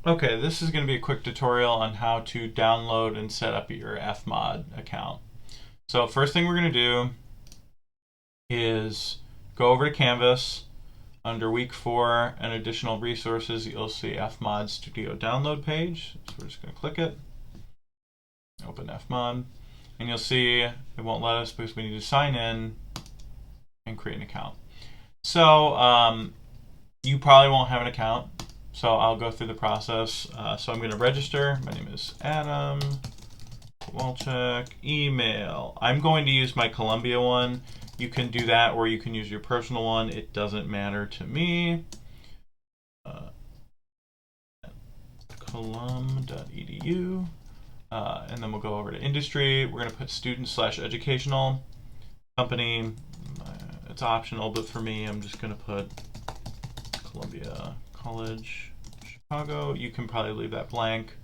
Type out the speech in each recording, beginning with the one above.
Okay, this is going to be a quick tutorial on how to download and set up your FMOD account. So first thing we're going to do is go over to Canvas. Under week 4 and additional resources, you'll see FMOD Studio download page. So we're just going to click it, open FMOD, and you'll see it won't let us because we need to sign in and create an account. So you probably won't have an account, so I'll go through the process. So I'm going to register. My name is Adam Walchek. Email. I'm going to use my Columbia one. You can do that, or you can use your personal one. It doesn't matter to me. Colum.edu. And then we'll go over to industry. We're going to put student/educational company. It's optional, but for me, I'm just going to put Columbia College Chicago. You can probably leave that blank.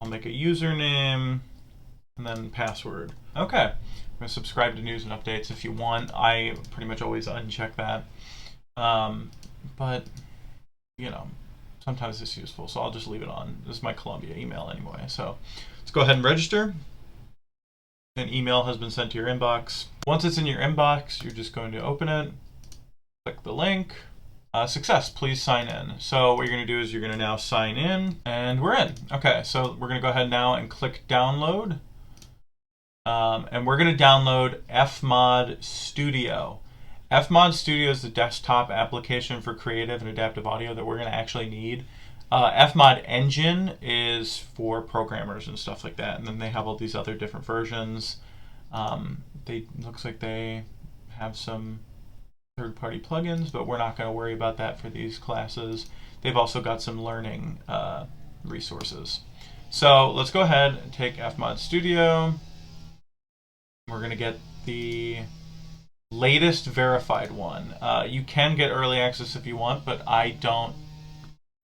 I'll make a username and then password. Okay. I'm going to subscribe to news and updates if you want. I pretty much always uncheck that. But, you know, sometimes it's useful, so I'll just leave it on. This is my Columbia email anyway. So let's go ahead and register. An email has been sent to your inbox. Once it's in your inbox, you're just going to open it, click the link. Success, please sign in. So what you're going to do is you're going to now sign in, and we're in. Okay, so we're going to go ahead now and click download. And we're going to download FMOD Studio. FMOD Studio is the desktop application for creative and adaptive audio that we're going to actually need. FMOD Engine is for programmers and stuff like that, and then they have all these other different versions. Looks like they have some third-party plugins, but we're not going to worry about that for these classes. They've also got some learning resources. So let's go ahead and take FMOD Studio. We're going to get the latest verified one. You can get early access if you want, but I don't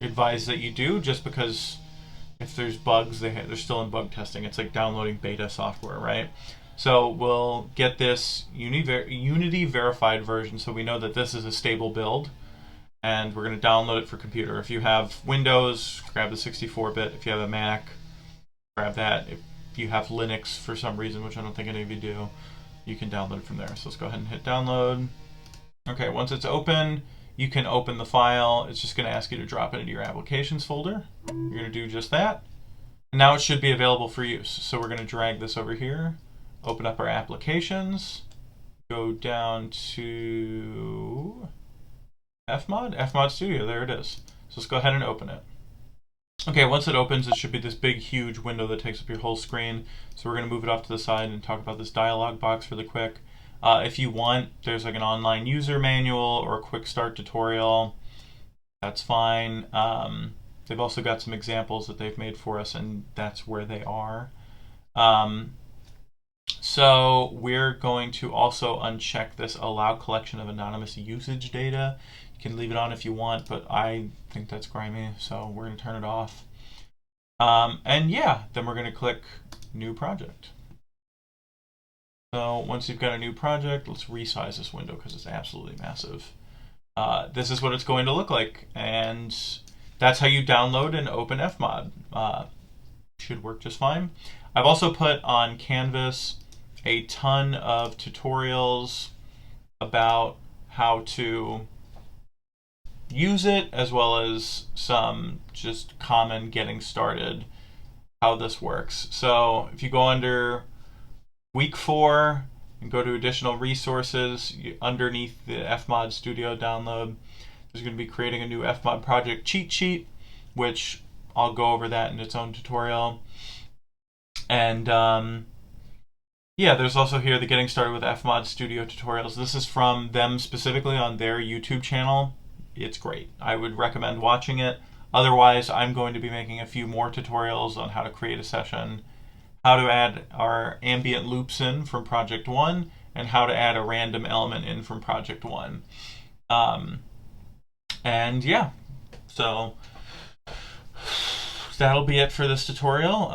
advise that you do, just because if there's bugs, they're still in bug testing. It's like downloading beta software, right? So we'll get this Unity verified version so we know that this is a stable build, and we're going to download it for computer. If you have Windows, grab the 64-bit. If you have a Mac, grab that. If you have Linux for some reason, which I don't think any of you do, you can download it from there. So let's go ahead and hit download. Okay, once it's open, you can open the file. It's just going to ask you to drop it into your applications folder. You're going to do just that. And now it should be available for use. So we're going to drag this over here, open up our applications, go down to FMOD Studio. There it is. So let's go ahead and open it. Okay, once it opens, it should be this big, huge window that takes up your whole screen. So we're going to move it off to the side and talk about this dialog box really quick. If you want, there's like an online user manual or a quick start tutorial. That's fine. They've also got some examples that they've made for us, and that's where they are. So we're going to also uncheck this allow collection of anonymous usage data. You can leave it on if you want, but I think that's grimy, so we're going to turn it off. And yeah, then we're going to click new project. So once you've got a new project, let's resize this window because it's absolutely massive. This is what it's going to look like, and that's how you download and open FMOD. Should work just fine. I've also put on Canvas a ton of tutorials about how to use it, as well as some just common getting started, how this works. So if you go under week 4 and go to additional resources, underneath the FMOD Studio download, there's going to be creating a new FMOD project cheat sheet, which I'll go over that in its own tutorial. And yeah, there's also here the getting started with FMOD Studio tutorials. This is from them specifically on their YouTube channel. It's great. I would recommend watching it. Otherwise, I'm going to be making a few more tutorials on how to create a session, how to add our ambient loops in from Project 1, and how to add a random element in from Project 1. And yeah, so that'll be it for this tutorial.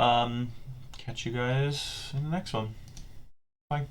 Catch you guys in the next one. Bye.